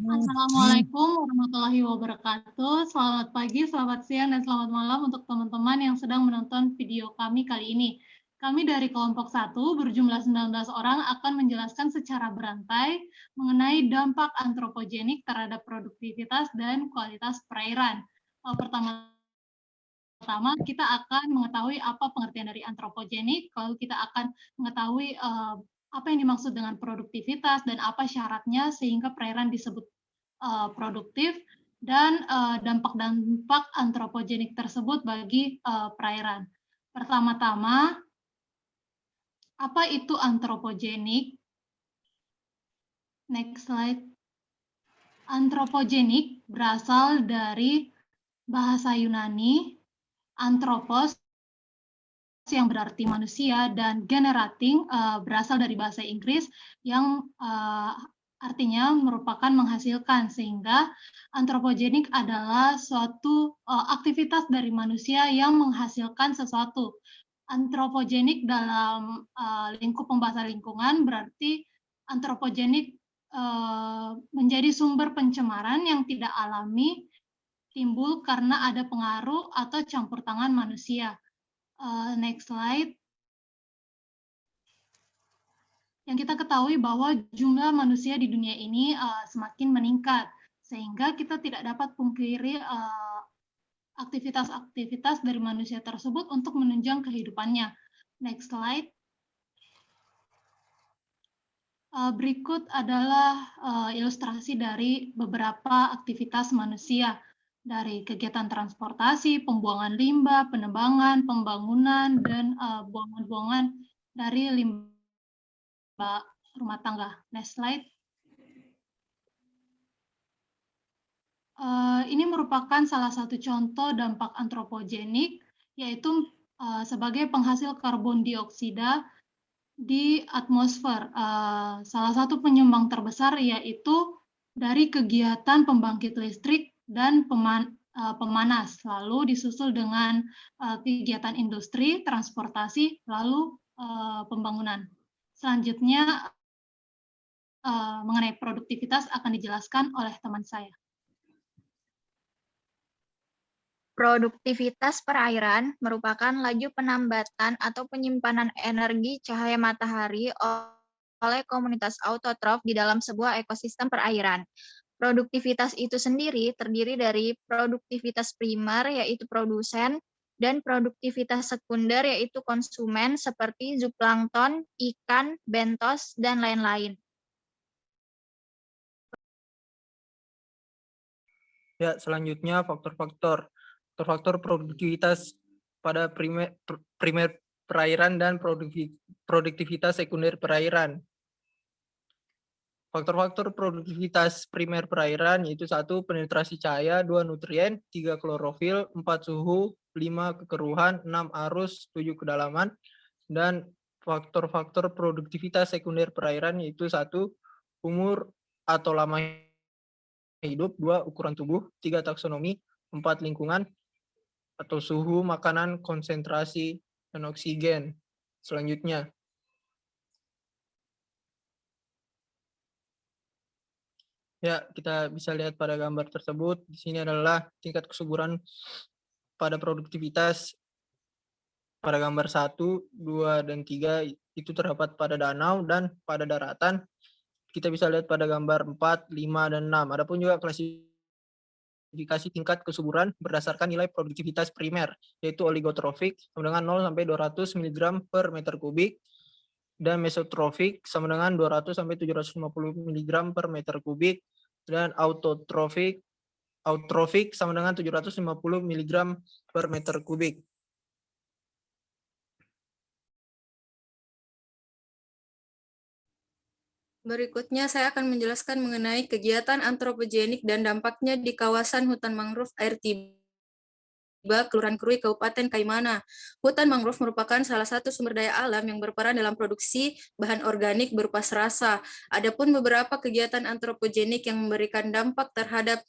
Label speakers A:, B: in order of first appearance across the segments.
A: Assalamualaikum warahmatullahi wabarakatuh. Selamat pagi, selamat siang, dan selamat malam untuk teman-teman yang sedang menonton video kami kali ini. Kami dari kelompok 1 berjumlah 19 orang akan menjelaskan secara berantai mengenai dampak antropogenik terhadap produktivitas dan kualitas perairan. Pertama, kita akan mengetahui apa pengertian dari antropogenik, lalu kita akan mengetahui apa yang dimaksud dengan produktivitas dan apa syaratnya sehingga perairan disebut produktif, dan dampak-dampak antropogenik tersebut bagi perairan. Pertama-tama, apa itu antropogenik? Next slide. Antropogenik berasal dari bahasa Yunani, anthropos yang berarti manusia, dan generating berasal dari bahasa Inggris yang artinya merupakan menghasilkan, sehingga antropogenik adalah suatu aktivitas dari manusia yang menghasilkan sesuatu. Antropogenik dalam lingkup pembahasan lingkungan berarti antropogenik menjadi sumber pencemaran yang tidak alami timbul karena ada pengaruh atau campur tangan manusia. Next slide. Yang kita ketahui bahwa jumlah manusia di dunia ini semakin meningkat, sehingga kita tidak dapat pungkiri aktivitas-aktivitas dari manusia tersebut untuk menunjang kehidupannya. Next slide. Berikut adalah ilustrasi dari beberapa aktivitas manusia, dari kegiatan transportasi, pembuangan limbah, penebangan, pembangunan, dan buangan-buangan dari limbah rumah tangga. Next slide. Ini merupakan salah satu contoh dampak antropogenik, yaitu sebagai penghasil karbon dioksida di atmosfer. Salah satu penyumbang terbesar yaitu dari kegiatan pembangkit listrik dan pemanas, lalu disusul dengan kegiatan industri, transportasi, lalu pembangunan. Selanjutnya mengenai produktivitas akan dijelaskan oleh teman saya.
B: Produktivitas perairan merupakan laju penambatan atau penyimpanan energi cahaya matahari oleh komunitas autotrof di dalam sebuah ekosistem perairan. Produktivitas itu sendiri terdiri dari produktivitas primer, yaitu produsen, dan produktivitas sekunder, yaitu konsumen, seperti zooplankton, ikan, bentos, dan lain-lain.
C: Ya, selanjutnya faktor-faktor produktivitas pada primer perairan dan produktivitas sekunder perairan. Faktor-faktor produktivitas primer perairan yaitu 1. Penetrasi cahaya, 2. Nutrien, 3. Klorofil, 4. Suhu, 5. Kekeruhan, 6. Arus, 7. Kedalaman. Dan faktor-faktor produktivitas sekunder perairan yaitu 1. Umur atau lama hidup, 2. Ukuran tubuh, 3. Taksonomi, 4. Lingkungan atau suhu, makanan, konsentrasi, dan oksigen. Selanjutnya, ya, kita bisa lihat pada gambar tersebut. Di sini adalah tingkat kesuburan pada produktivitas pada gambar 1, 2, dan 3 itu terdapat pada danau dan pada daratan. Kita bisa lihat pada gambar 4, 5, dan 6. Adapun juga klasifikasi tingkat kesuburan berdasarkan nilai produktivitas primer, yaitu oligotrofik sama dengan 0 sampai 200 mg per meter kubik, dan mesotrofik sama dengan 200 sampai 750 mg per meter kubik, dan autotrofik sama dengan 750 mg per meter kubik.
D: Berikutnya saya akan menjelaskan mengenai kegiatan antropogenik dan dampaknya di kawasan hutan mangrove air tiba Kelurahan Krui, Kabupaten Kaimana. Hutan mangrove merupakan salah satu sumber daya alam yang berperan dalam produksi bahan organik berupa serasa. Adapun beberapa kegiatan antropogenik yang memberikan dampak terhadap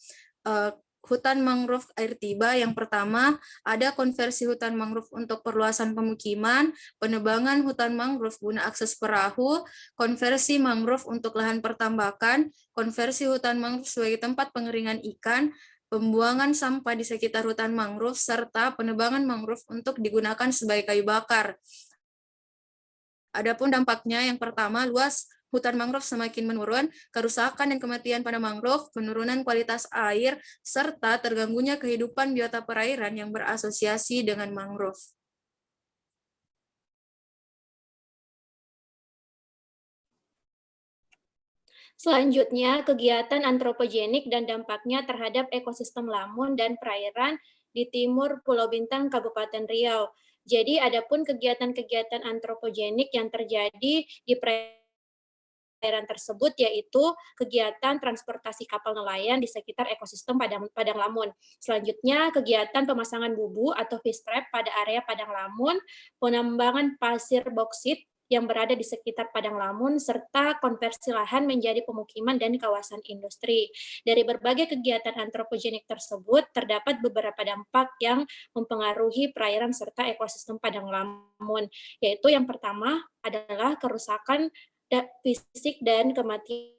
D: hutan mangrove air tiba. Yang pertama, ada konversi hutan mangrove untuk perluasan pemukiman, penebangan hutan mangrove guna akses perahu, konversi mangrove untuk lahan pertambakan, konversi hutan mangrove sebagai tempat pengeringan ikan, pembuangan sampah di sekitar hutan mangrove, serta penebangan mangrove untuk digunakan sebagai kayu bakar. Adapun dampaknya, yang pertama, luas hutan mangrove semakin menurun, kerusakan dan kematian pada mangrove, penurunan kualitas air, serta terganggunya kehidupan biota perairan yang berasosiasi dengan mangrove.
E: Selanjutnya, kegiatan antropogenik dan dampaknya terhadap ekosistem lamun dan perairan di timur Pulau Bintang, Kabupaten Riau. Jadi, adapun kegiatan-kegiatan antropogenik yang terjadi di perairan tersebut yaitu kegiatan transportasi kapal nelayan di sekitar ekosistem Padang Lamun. Selanjutnya, kegiatan pemasangan bubu atau fish trap pada area Padang Lamun, penambangan pasir boksit yang berada di sekitar Padang Lamun, serta konversi lahan menjadi pemukiman dan kawasan industri. Dari berbagai kegiatan antropogenik tersebut, terdapat beberapa dampak yang mempengaruhi perairan serta ekosistem Padang Lamun, yaitu yang pertama adalah kerusakan fisik dan kematian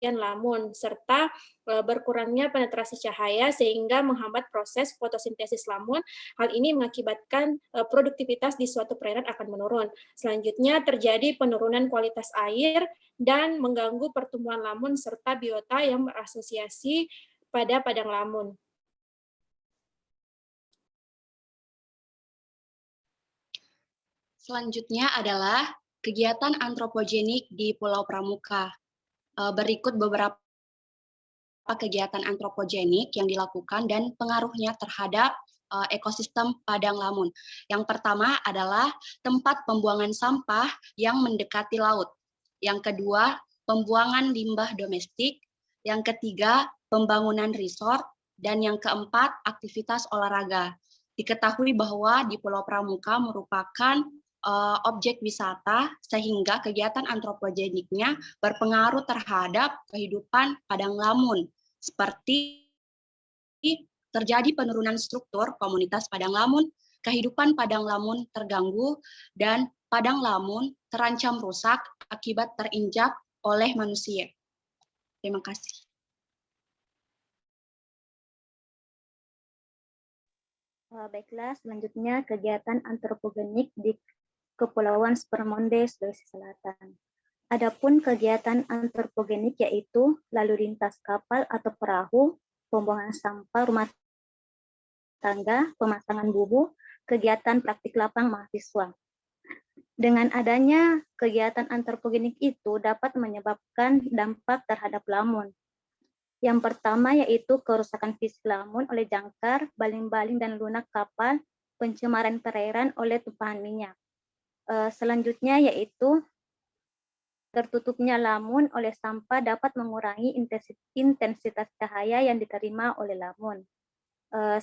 E: lamun, serta berkurangnya penetrasi cahaya sehingga menghambat proses fotosintesis lamun. Hal ini mengakibatkan produktivitas di suatu perairan akan menurun. Selanjutnya terjadi penurunan kualitas air dan mengganggu pertumbuhan lamun serta biota yang berasosiasi pada padang lamun.
F: Selanjutnya adalah kegiatan antropogenik di Pulau Pramuka. Berikut beberapa kegiatan antropogenik yang dilakukan dan pengaruhnya terhadap ekosistem Padang Lamun. Yang pertama adalah tempat pembuangan sampah yang mendekati laut. Yang kedua, pembuangan limbah domestik. Yang ketiga, pembangunan resort. Dan yang keempat, aktivitas olahraga. Diketahui bahwa di Pulau Pramuka merupakan objek wisata sehingga kegiatan antropogeniknya berpengaruh terhadap kehidupan Padang Lamun, seperti terjadi penurunan struktur komunitas Padang Lamun, kehidupan Padang Lamun terganggu, dan Padang Lamun terancam rusak akibat terinjak oleh manusia. Terima kasih.
G: Baiklah, selanjutnya kegiatan antropogenik di Kepulauan Spermonde, Sulawesi Selatan. Adapun kegiatan antropogenik yaitu lalu lintas kapal atau perahu, pembuangan sampah rumah tangga, pemasangan bubu, kegiatan praktik lapang mahasiswa. Dengan adanya kegiatan antropogenik itu dapat menyebabkan dampak terhadap lamun. Yang pertama yaitu kerusakan fisik lamun oleh jangkar, baling-baling dan lunak kapal, pencemaran perairan oleh tumpahan minyak. Selanjutnya yaitu tertutupnya lamun oleh sampah dapat mengurangi intensitas cahaya yang diterima oleh lamun.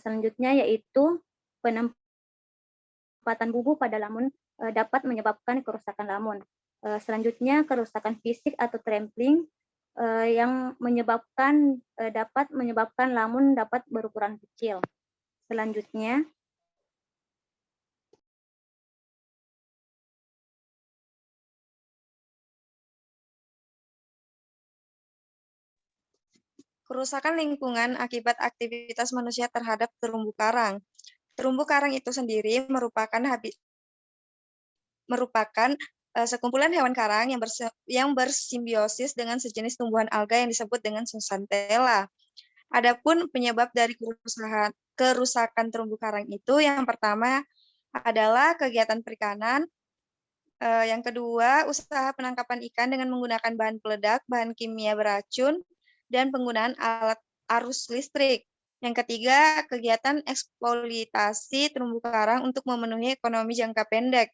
G: Selanjutnya yaitu penempatan bubu pada lamun dapat menyebabkan kerusakan lamun. Selanjutnya kerusakan fisik atau trampling yang dapat menyebabkan lamun dapat berukuran kecil. Selanjutnya
B: kerusakan lingkungan akibat aktivitas manusia terhadap terumbu karang. Terumbu karang itu sendiri merupakan sekumpulan hewan karang yang bersimbiosis dengan sejenis tumbuhan alga yang disebut dengan zooxanthella. Adapun penyebab dari kerusakan terumbu karang itu yang pertama adalah kegiatan perikanan, yang kedua usaha penangkapan ikan dengan menggunakan bahan peledak, bahan kimia beracun, dan penggunaan alat arus listrik. Yang ketiga, kegiatan eksploitasi terumbu karang untuk memenuhi ekonomi jangka pendek.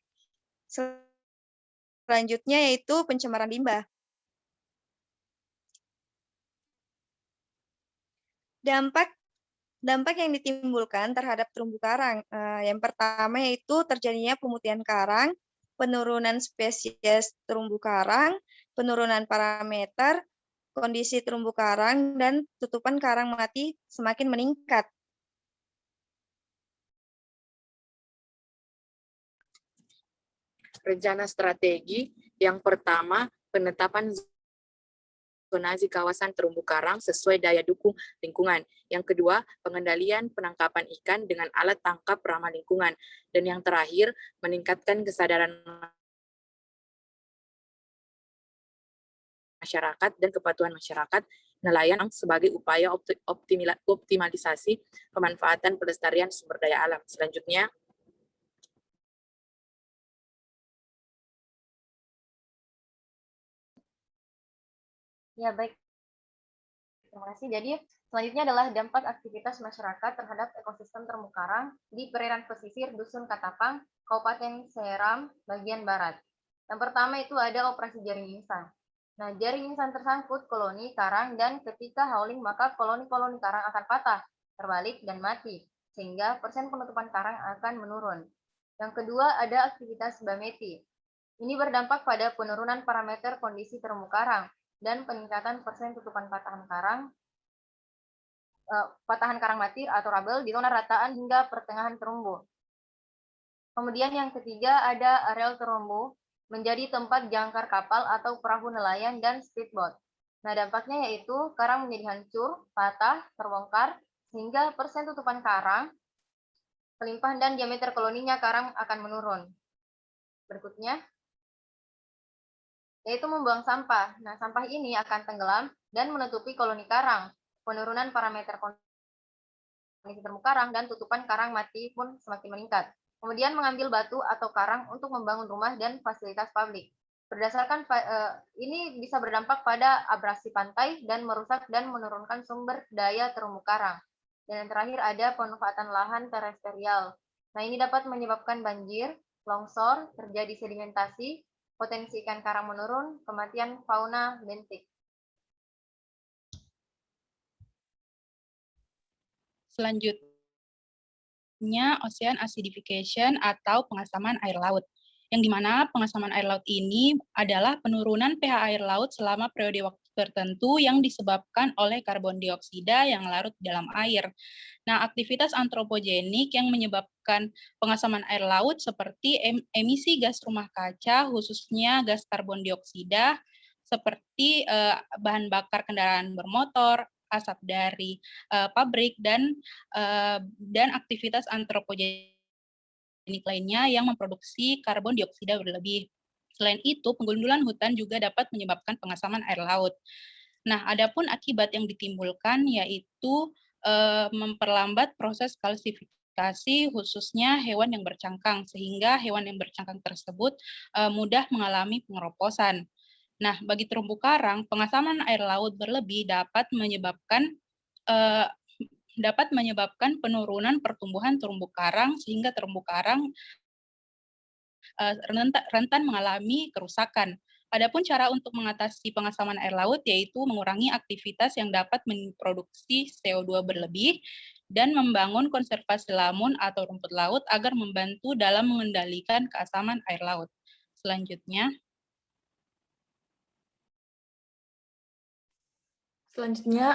B: Selanjutnya yaitu pencemaran limbah. Dampak yang ditimbulkan terhadap terumbu karang. Yang pertama yaitu terjadinya pemutihan karang, penurunan spesies terumbu karang, penurunan parameter,
H: kondisi terumbu karang dan tutupan karang mati semakin meningkat.
I: Rencana strategi yang pertama, penetapan zonasi kawasan terumbu karang sesuai daya dukung lingkungan. Yang kedua, pengendalian penangkapan ikan dengan alat tangkap ramah lingkungan. Dan yang terakhir, meningkatkan kesadaran masyarakat dan kepatuhan masyarakat nelayan sebagai upaya optimalisasi pemanfaatan pelestarian sumber daya alam. Selanjutnya,
J: ya baik, terima kasih. Jadi selanjutnya adalah dampak aktivitas masyarakat terhadap ekosistem terumbu karang di perairan pesisir Dusun Katapang, Kabupaten Seram, bagian barat. Yang pertama itu ada operasi jaring insan. Nah, jaring insan tersangkut koloni karang dan ketika hauling maka koloni-koloni karang akan patah, terbalik dan mati, sehingga persen penutupan karang akan menurun. Yang kedua ada aktivitas bameti. Ini berdampak pada penurunan parameter kondisi terumbu karang dan peningkatan persen tutupan patahan karang mati atau rabel di zona rataan hingga pertengahan terumbu. Kemudian yang ketiga ada areal terumbu menjadi tempat jangkar kapal atau perahu nelayan dan speedboat. Nah, dampaknya yaitu karang menjadi hancur, patah, terbongkar, sehingga persen tutupan karang, kelimpahan dan diameter koloninya karang akan menurun. Berikutnya, yaitu membuang sampah. Nah, sampah ini akan tenggelam dan menutupi koloni karang. Penurunan parameter kondisi terumbu karang dan tutupan karang mati pun semakin meningkat. Kemudian mengambil batu atau karang untuk membangun rumah dan fasilitas publik. Berdasarkan ini bisa berdampak pada abrasi pantai dan merusak dan menurunkan sumber daya terumbu karang. Dan yang terakhir ada pemanfaatan lahan terestrial. Nah, ini dapat menyebabkan banjir, longsor, terjadi sedimentasi, potensi ikan karang menurun, kematian fauna bentik.
K: Selanjutnya, ocean acidification atau pengasaman air laut. Yang dimana pengasaman air laut ini adalah penurunan pH air laut selama periode waktu tertentu yang disebabkan oleh karbon dioksida yang larut di dalam air. Nah, aktivitas antropogenik yang menyebabkan pengasaman air laut seperti emisi gas rumah kaca, khususnya gas karbon dioksida, seperti bahan bakar kendaraan bermotor, asap dari pabrik, dan aktivitas antropogenik lainnya yang memproduksi karbon dioksida berlebih. Selain itu, penggundulan hutan juga dapat menyebabkan pengasaman air laut. Nah, adapun akibat yang ditimbulkan yaitu memperlambat proses kalsifikasi khususnya hewan yang bercangkang, sehingga hewan yang bercangkang tersebut mudah mengalami pengeroposan. Nah, bagi terumbu karang, pengasaman air laut berlebih dapat menyebabkan penurunan pertumbuhan terumbu karang sehingga terumbu karang rentan mengalami kerusakan. Adapun cara untuk mengatasi pengasaman air laut yaitu mengurangi aktivitas yang dapat memproduksi CO2 berlebih dan membangun konservasi lamun atau rumput laut agar membantu dalam mengendalikan keasaman air laut. Selanjutnya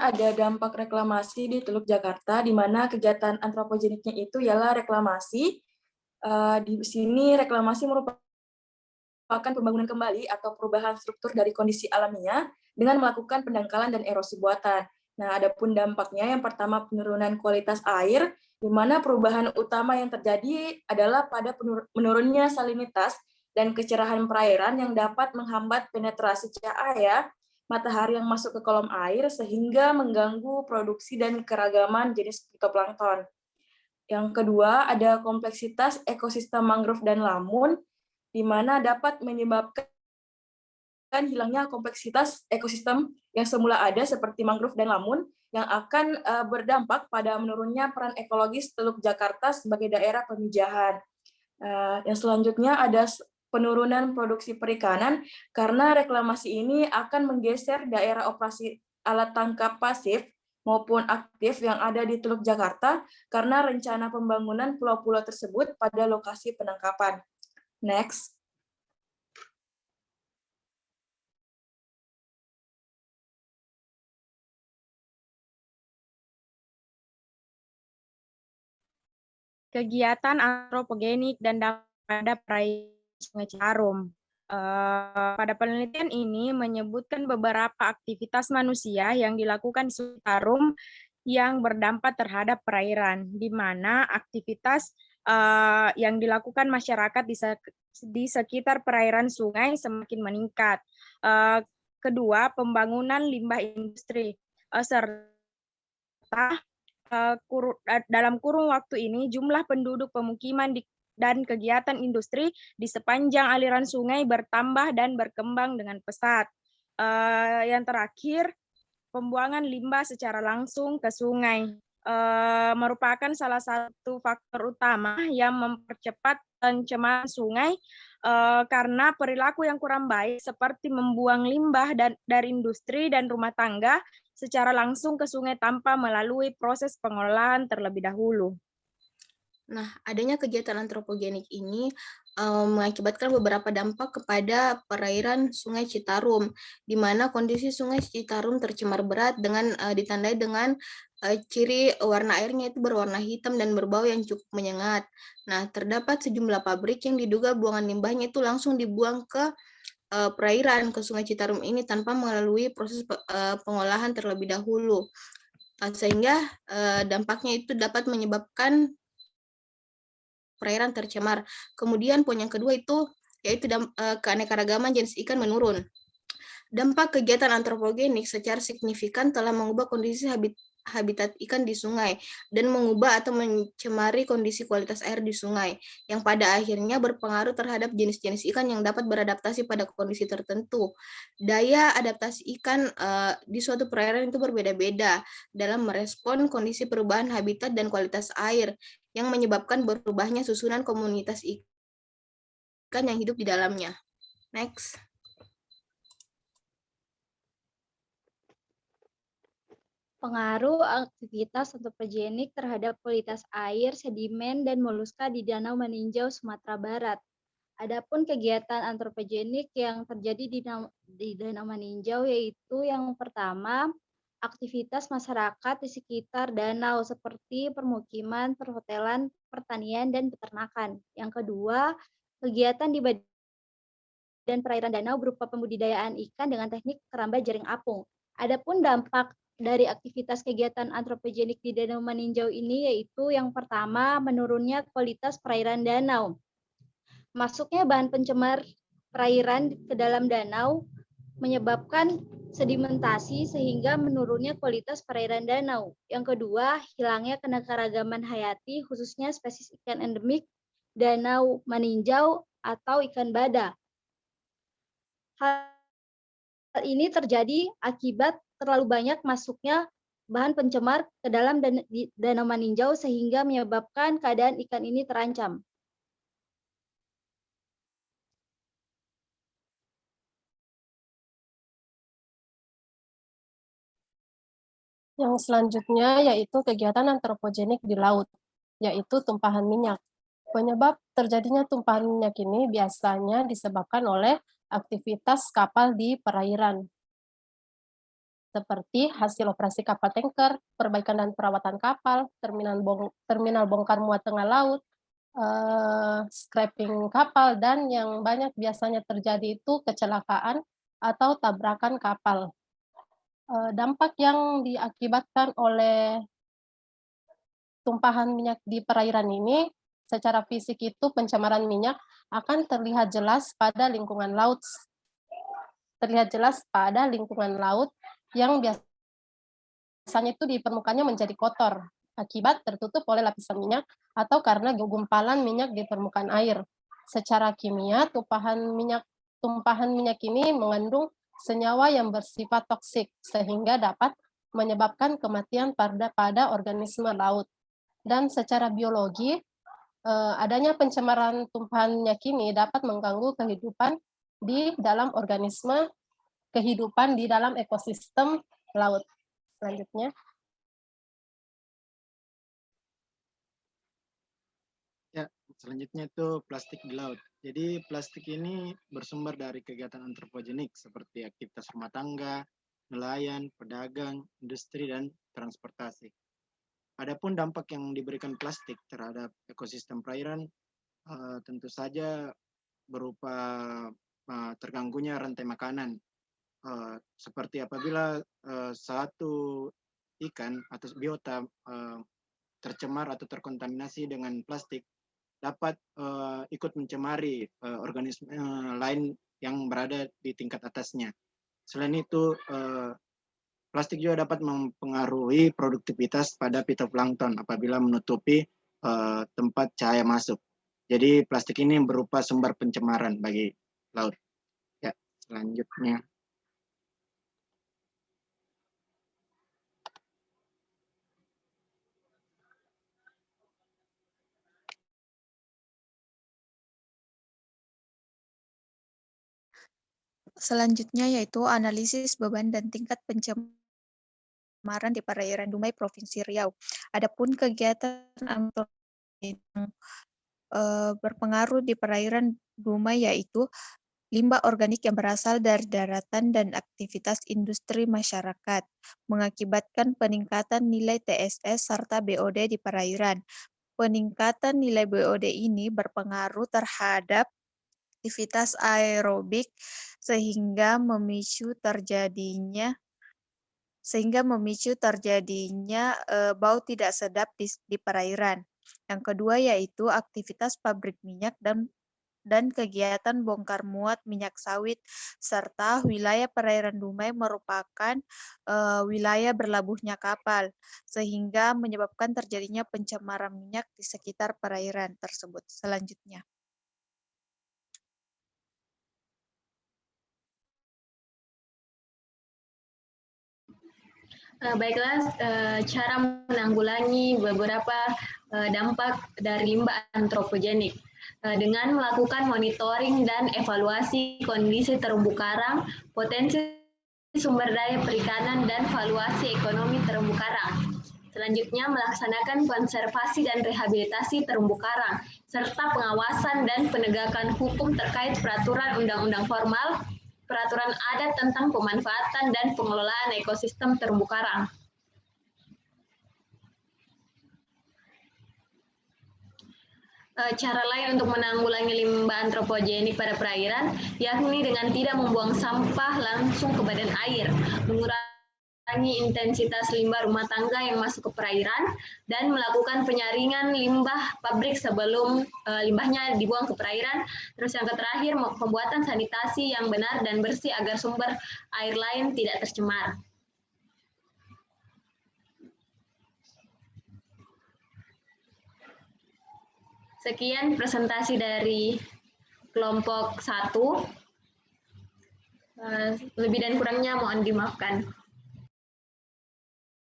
D: ada dampak reklamasi di Teluk Jakarta, di mana kegiatan antropogeniknya itu ialah reklamasi. Di sini reklamasi merupakan pembangunan kembali atau perubahan struktur dari kondisi alamiah dengan melakukan pendangkalan dan erosi buatan. Nah, adapun dampaknya yang pertama penurunan kualitas air, di mana perubahan utama yang terjadi adalah pada menurunnya salinitas dan kecerahan perairan yang dapat menghambat penetrasi cahaya matahari yang masuk ke kolom air sehingga mengganggu produksi dan keragaman jenis fitoplankton. Yang kedua, ada kompleksitas ekosistem mangrove dan lamun, di mana dapat menyebabkan hilangnya kompleksitas ekosistem yang semula ada seperti mangrove dan lamun, yang akan berdampak pada menurunnya peran ekologis Teluk Jakarta sebagai daerah pemijahan. Yang selanjutnya ada penurunan produksi perikanan karena reklamasi ini akan menggeser daerah operasi alat tangkap pasif maupun aktif yang ada di Teluk Jakarta karena rencana pembangunan pulau-pulau tersebut pada lokasi penangkapan. Next.
L: kegiatan antropogenik dan dampak pada perairan Sungai Citarum. Pada penelitian ini menyebutkan beberapa aktivitas manusia yang dilakukan di Sungai Citarum yang berdampak terhadap perairan, di mana aktivitas yang dilakukan masyarakat di sekitar perairan sungai semakin meningkat. Kedua, pembangunan limbah industri, serta dalam kurun waktu ini jumlah penduduk pemukiman dan kegiatan industri di sepanjang aliran sungai bertambah dan berkembang dengan pesat. Yang terakhir, pembuangan limbah secara langsung ke sungai merupakan salah satu faktor utama yang mempercepat pencemaran sungai karena perilaku yang kurang baik seperti membuang limbah dari industri dan rumah tangga secara langsung ke sungai tanpa melalui proses pengolahan terlebih dahulu.
D: Nah, adanya kegiatan antropogenik ini mengakibatkan beberapa dampak kepada perairan Sungai Citarum, di mana kondisi Sungai Citarum tercemar berat dengan ditandai dengan ciri warna airnya itu berwarna hitam dan berbau yang cukup menyengat. Nah, terdapat sejumlah pabrik yang diduga buangan limbahnya itu langsung dibuang ke perairan ke Sungai Citarum ini tanpa melalui proses pengolahan terlebih dahulu. Sehingga dampaknya itu dapat menyebabkan perairan tercemar. Kemudian poin yang kedua itu yaitu keanekaragaman jenis ikan menurun. Dampak kegiatan antropogenik secara signifikan telah mengubah kondisi habitat ikan di sungai dan mengubah atau mencemari kondisi kualitas air di sungai, yang pada akhirnya berpengaruh terhadap jenis-jenis ikan yang dapat beradaptasi pada kondisi tertentu. Daya adaptasi ikan di suatu perairan itu berbeda-beda dalam merespon kondisi perubahan habitat dan kualitas air yang menyebabkan berubahnya susunan komunitas ikan yang hidup di dalamnya. Next.
G: Pengaruh aktivitas antropogenik terhadap kualitas air, sedimen, dan moluska di Danau Meninjau, Sumatera Barat. Adapun kegiatan antropogenik yang terjadi di Danau Meninjau yaitu yang pertama, aktivitas masyarakat di sekitar danau seperti permukiman, perhotelan, pertanian, dan peternakan. Yang kedua, kegiatan di badan perairan danau berupa pembudidayaan ikan dengan teknik keramba jaring apung. Adapun dampak dari aktivitas kegiatan antropogenik di Danau Meninjau ini yaitu yang pertama, menurunnya kualitas perairan danau. Masuknya bahan pencemar perairan ke dalam danau menyebabkan sedimentasi sehingga menurunnya kualitas perairan danau. Yang kedua, hilangnya keanekaragaman hayati khususnya spesies ikan endemik Danau Meninjau atau ikan bada. Hal ini terjadi akibat terlalu banyak masuknya bahan pencemar ke dalam Danau Meninjau sehingga menyebabkan keadaan ikan ini terancam.
M: Yang selanjutnya yaitu kegiatan antropogenik di laut, yaitu tumpahan minyak. Penyebab terjadinya tumpahan minyak ini biasanya disebabkan oleh aktivitas kapal di perairan, seperti hasil operasi kapal tanker, perbaikan dan perawatan kapal, terminal bongkar muat tengah laut, scrapping kapal, dan yang banyak biasanya terjadi itu kecelakaan atau tabrakan kapal. Dampak yang diakibatkan oleh tumpahan minyak di perairan ini, secara fisik itu pencemaran minyak akan terlihat jelas pada lingkungan laut. Yang biasanya itu di permukaannya menjadi kotor akibat tertutup oleh lapisan minyak atau karena gumpalan minyak di permukaan air. Secara kimia, tumpahan minyak ini mengandung senyawa yang bersifat toksik sehingga dapat menyebabkan kematian pada organisme laut. Dan secara biologi, adanya pencemaran tumpahan minyak ini dapat mengganggu kehidupan di dalam organisme, kehidupan di dalam ekosistem laut. Selanjutnya.
N: Ya, selanjutnya itu plastik di laut. Jadi plastik ini bersumber dari kegiatan antropogenik seperti aktivitas rumah tangga, nelayan, pedagang, industri, dan transportasi. Adapun dampak yang diberikan plastik terhadap ekosistem perairan tentu saja berupa terganggunya rantai makanan. Seperti apabila satu ikan atau biota tercemar atau terkontaminasi dengan plastik, dapat ikut mencemari organisme lain yang berada di tingkat atasnya. Selain itu, plastik juga dapat mempengaruhi produktivitas pada fitoplankton apabila menutupi tempat cahaya masuk. Jadi plastik ini berupa sumber pencemaran bagi laut. Ya, selanjutnya.
B: Selanjutnya yaitu analisis beban dan tingkat pencemaran di perairan Dumai Provinsi Riau. Adapun kegiatan yang berpengaruh di perairan Dumai yaitu limbah organik yang berasal dari daratan dan aktivitas industri masyarakat, mengakibatkan peningkatan nilai TSS serta BOD di perairan. Peningkatan nilai BOD ini berpengaruh terhadap aktivitas aerobik sehingga memicu terjadinya bau tidak sedap di perairan. Yang kedua yaitu aktivitas pabrik minyak dan kegiatan bongkar muat minyak sawit, serta wilayah perairan Dumai merupakan wilayah berlabuhnya kapal, sehingga menyebabkan terjadinya pencemaran minyak di sekitar perairan tersebut. Selanjutnya.
E: Baiklah, cara menanggulangi beberapa dampak dari limbah antropogenik dengan melakukan monitoring dan evaluasi kondisi terumbu karang, potensi sumber daya perikanan, dan valuasi ekonomi terumbu karang. Selanjutnya, melaksanakan konservasi dan rehabilitasi terumbu karang, serta pengawasan dan penegakan hukum terkait peraturan undang-undang formal, peraturan adat tentang pemanfaatan dan pengelolaan ekosistem terumbu karang. Cara lain untuk menanggulangi limbah antropogenik pada perairan, yakni dengan tidak membuang sampah langsung ke badan air, mengurangi intensitas limbah rumah tangga yang masuk ke perairan, dan melakukan penyaringan limbah pabrik sebelum limbahnya dibuang ke perairan. Terus yang terakhir, pembuatan sanitasi yang benar dan bersih agar sumber air lain tidak tercemar. Sekian presentasi dari kelompok 1. Lebih dan kurangnya mohon dimaafkan.